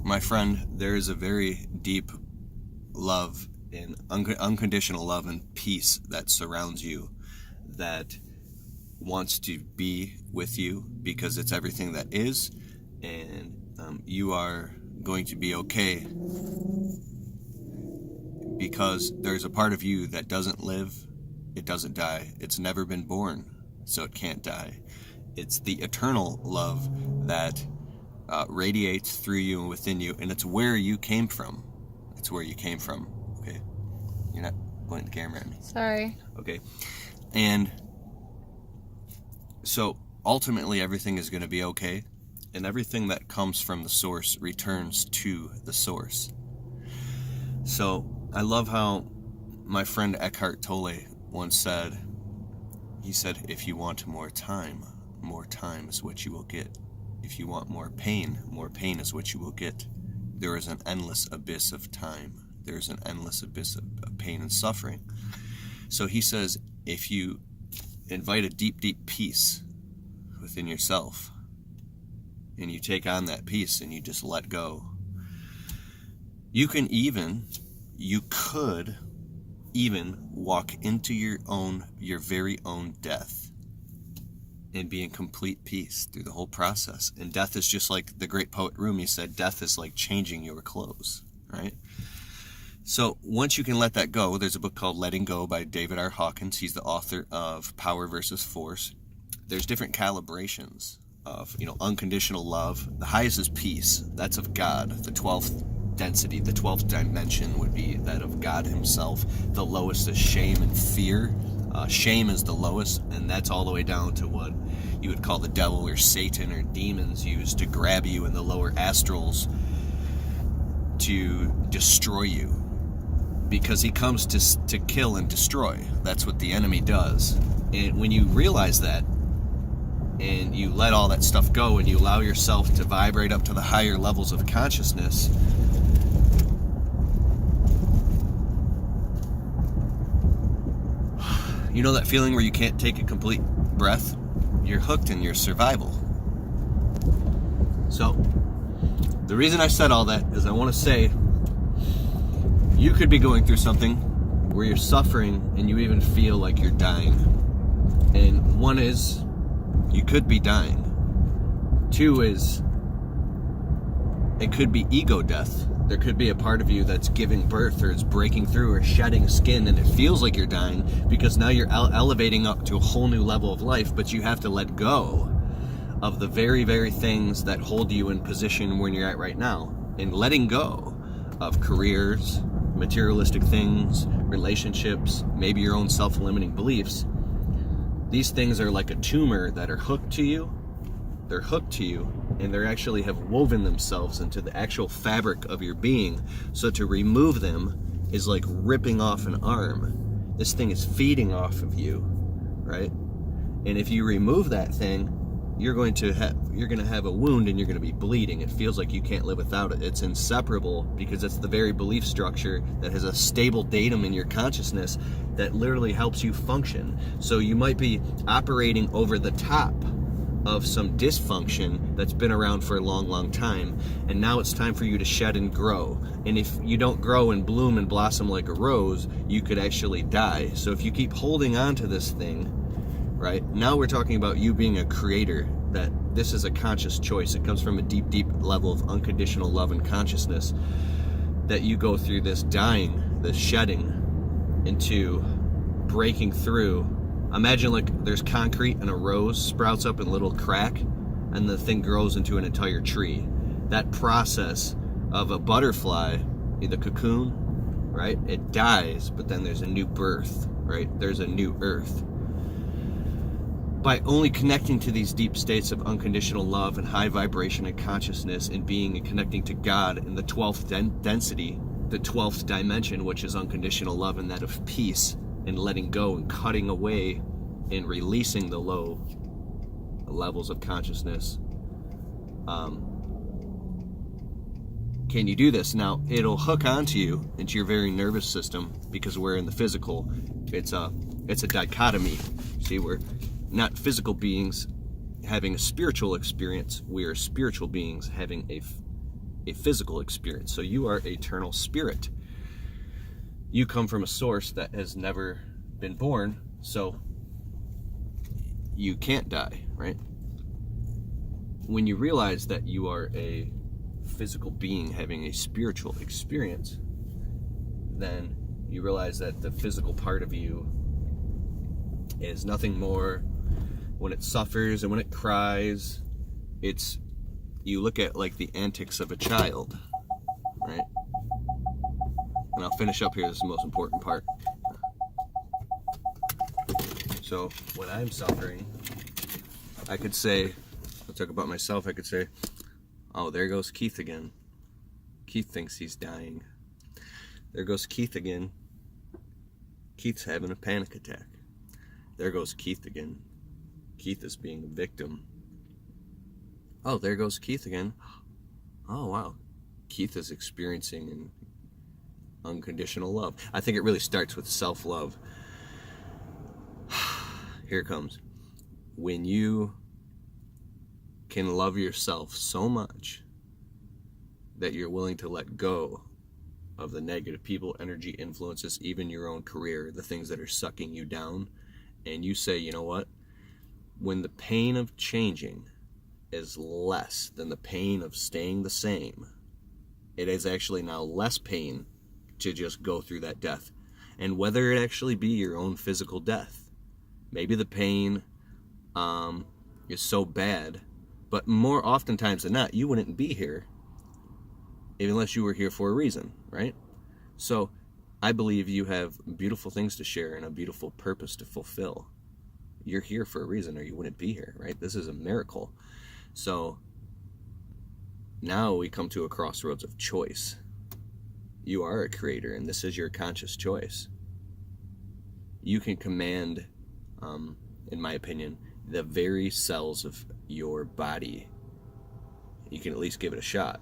my friend, there is a very deep love and unconditional love and peace that surrounds you, that wants to be with you because it's everything that is, and you are going to be okay because there's a part of you that doesn't live, it doesn't die, it's never been born, so it can't die. It's the eternal love that radiates through you and within you, and it's where you came from. It's where you came from. Okay, you're not pointing the camera at me. Sorry. Okay, and so ultimately everything is going to be okay, and everything that comes from the source returns to the source. So I love how my friend Eckhart Tolle once said, he said, if you want more time is what you will get. If you want more pain is what you will get. There is an endless abyss of time. There is an endless abyss of pain and suffering. So he says, if you invite a deep, deep peace within yourself, and you take on that peace and you just let go, you could even walk into your very own death and be in complete peace through the whole process. And death is just like the great poet Rumi said, death is like changing your clothes, right? So once you can let that go, there's a book called Letting Go by David R. Hawkins. He's the author of Power versus Force. There's different calibrations of, unconditional love. The highest is peace. That's of God. The 12th density, the 12th dimension would be that of God himself. The lowest is shame and fear. Shame is the lowest, and that's all the way down to what you would call the devil or Satan or demons use to grab you in the lower astrals to destroy you, because he comes to kill and destroy. That's what the enemy does. And when you realize that and you let all that stuff go and you allow yourself to vibrate up to the higher levels of consciousness, you know that feeling where you can't take a complete breath? You're hooked in your survival. So, the reason I said all that is I want to say, you could be going through something where you're suffering and you even feel like you're dying. And one is, you could be dying. Two is, it could be ego death. There could be a part of you that's giving birth or is breaking through or shedding skin, and it feels like you're dying because now you're elevating up to a whole new level of life, but you have to let go of the very, very things that hold you in position when you're at right now. And letting go of careers, materialistic things, relationships, maybe your own self-limiting beliefs. These things are like a tumor that are hooked to you. They're hooked to you, and they actually have woven themselves into the actual fabric of your being. So to remove them is like ripping off an arm. This thing is feeding off of you, right? And if you remove that thing, you're going to have a wound and you're going to be bleeding. It feels like you can't live without it. It's inseparable because it's the very belief structure that has a stable datum in your consciousness that literally helps you function. So you might be operating over the top of some dysfunction that's been around for a long, long time, and now it's time for you to shed and grow. And if you don't grow and bloom and blossom like a rose, you could actually die. So if you keep holding on to this thing, right, now we're talking about you being a creator, that this is a conscious choice. It comes from a deep, deep level of unconditional love and consciousness, that you go through this dying, this shedding, into breaking through. Imagine like there's concrete and a rose sprouts up in a little crack and the thing grows into an entire tree. That process of a butterfly, the cocoon, right? It dies, but then there's a new birth, right? There's a new earth. By only connecting to these deep states of unconditional love and high vibration and consciousness and being and connecting to God in the 12th density, the 12th dimension, which is unconditional love and that of peace, and letting go and cutting away and releasing the low levels of consciousness. Can you do this? Now, it'll hook onto you, into your very nervous system, because we're in the physical. It's a dichotomy. See, we're not physical beings having a spiritual experience. We are spiritual beings having a physical experience. So you are eternal spirit. You come from a source that has never been born, so you can't die, right? When you realize that you are a physical being having a spiritual experience, then you realize that the physical part of you is nothing more. When it suffers and when it cries, you look at like the antics of a child, right? And I'll finish up here. This is the most important part. So when I'm suffering, I could say, I'll talk about myself, I could say, oh, there goes Keith again. Keith thinks he's dying. There goes Keith again. Keith's having a panic attack. There goes Keith again. Keith is being a victim. Oh, there goes Keith again. Oh, wow. Keith is experiencing an unconditional love. I think it really starts with self-love. Here it comes. When you can love yourself so much that you're willing to let go of the negative people, energy, influences, even your own career, the things that are sucking you down, and you say, you know what? When the pain of changing is less than the pain of staying the same, it is actually now less pain to just go through that death. And whether it actually be your own physical death, maybe the pain is so bad, but more oftentimes than not, you wouldn't be here unless you were here for a reason, right? So I believe you have beautiful things to share and a beautiful purpose to fulfill. You're here for a reason or you wouldn't be here, right? This is a miracle. So now we come to a crossroads of choice. You are a creator and this is your conscious choice. You can command, in my opinion, the very cells of your body. You can at least give it a shot.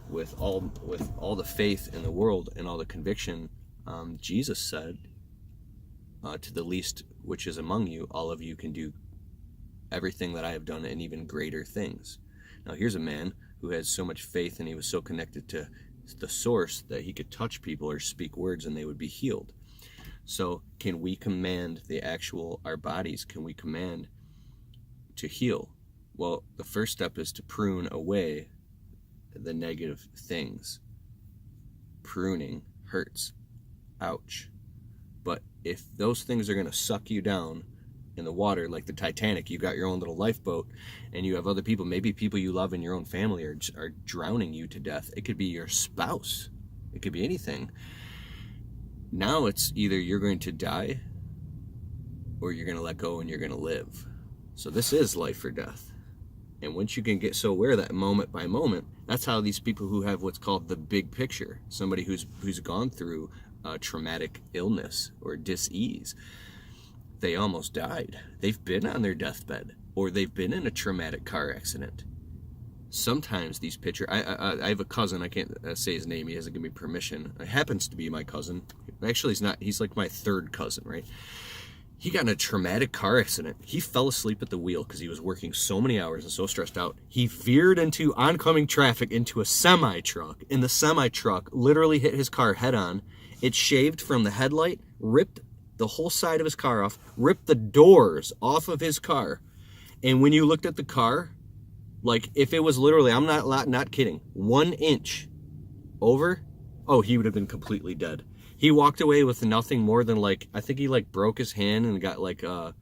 With all the faith in the world and all the conviction, Jesus said, to the least which is among you, all of you can do everything that I have done and even greater things. Now here's a man who has so much faith and he was so connected to the source that he could touch people or speak words and they would be healed. So can we command our bodies, can we command to heal? Well, the first step is to prune away the negative things. Pruning hurts. Ouch. But if those things are going to suck you down in the water, like the Titanic, you got your own little lifeboat and you have other people, maybe people you love in your own family are drowning you to death. It could be your spouse. It could be anything. Now it's either you're going to die or you're going to let go and you're going to live. So this is life or death. And once you can get so aware of that moment by moment, that's how these people who have what's called the big picture, somebody who's gone through a traumatic illness or dis-ease, they almost died. They've been on their deathbed or they've been in a traumatic car accident. Sometimes these pictures, I have a cousin, I can't say his name, he hasn't given me permission. It happens to be my cousin. Actually, he's not, he's like my third cousin, right? He got in a traumatic car accident. He fell asleep at the wheel because he was working so many hours and so stressed out. He veered into oncoming traffic into a semi-truck, and the semi-truck literally hit his car head on. It shaved from the headlight, ripped the whole side of his car off, ripped the doors off of his car. And when you looked at the car, like if it was literally, I'm not kidding, 1 inch over, oh, he would have been completely dead. He walked away with nothing more than like, I think he like broke his hand and got like a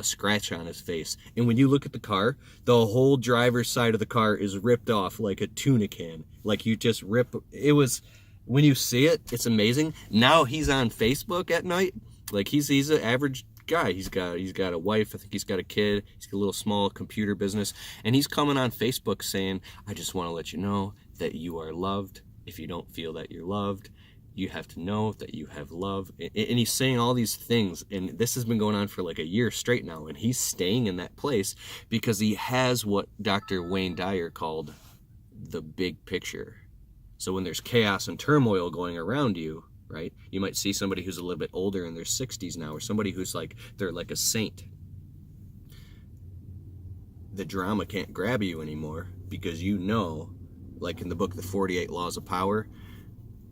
scratch on his face. And when you look at the car, the whole driver's side of the car is ripped off like a tuna can. Like you just rip, it was, when you see it, it's amazing. Now he's on Facebook at night. Like he's an average guy. He's got a wife. I think he's got a kid. He's got a little small computer business. And he's coming on Facebook saying, I just want to let you know that you are loved. If you don't feel that you're loved, you have to know that you have love. And he's saying all these things. And this has been going on for like a year straight now. And he's staying in that place because he has what Dr. Wayne Dyer called the big picture. So when there's chaos and turmoil going around you, right, you might see somebody who's a little bit older in their 60s now, or somebody who's like, they're like a saint. The drama can't grab you anymore because you know like in the book, The 48 Laws of Power,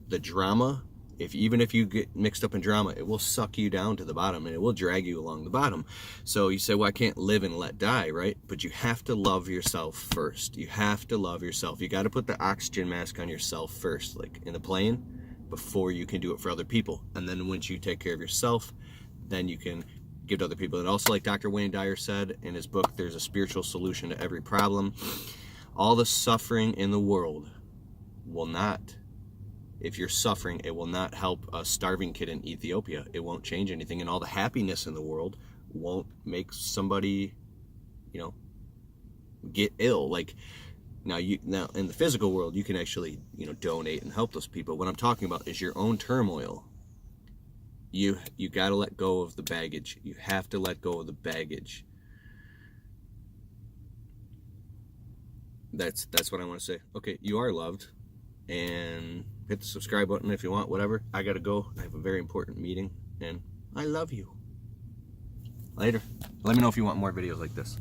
the drama, even if you get mixed up in drama, it will suck you down to the bottom and it will drag you along the bottom. So you say, well, I can't live and let die, right? But you have to love yourself first. You have to love yourself. You got to put the oxygen mask on yourself first, like in the plane, before you can do it for other people. And then once you take care of yourself, then you can give to other people. And also, like Dr. Wayne Dyer said in his book, there's a spiritual solution to every problem. All the suffering in the world will not, if you're suffering, it will not help a starving kid in Ethiopia. It won't change anything. And all the happiness in the world won't make somebody, get ill. Like now in the physical world, you can actually, donate and help those people. What I'm talking about is your own turmoil. You got to let go of the baggage. You have to let go of the baggage. That's what I want to say. Okay, you are loved. And hit the subscribe button if you want, whatever. I gotta go. I have a very important meeting, and I love you. Later. Let me know if you want more videos like this.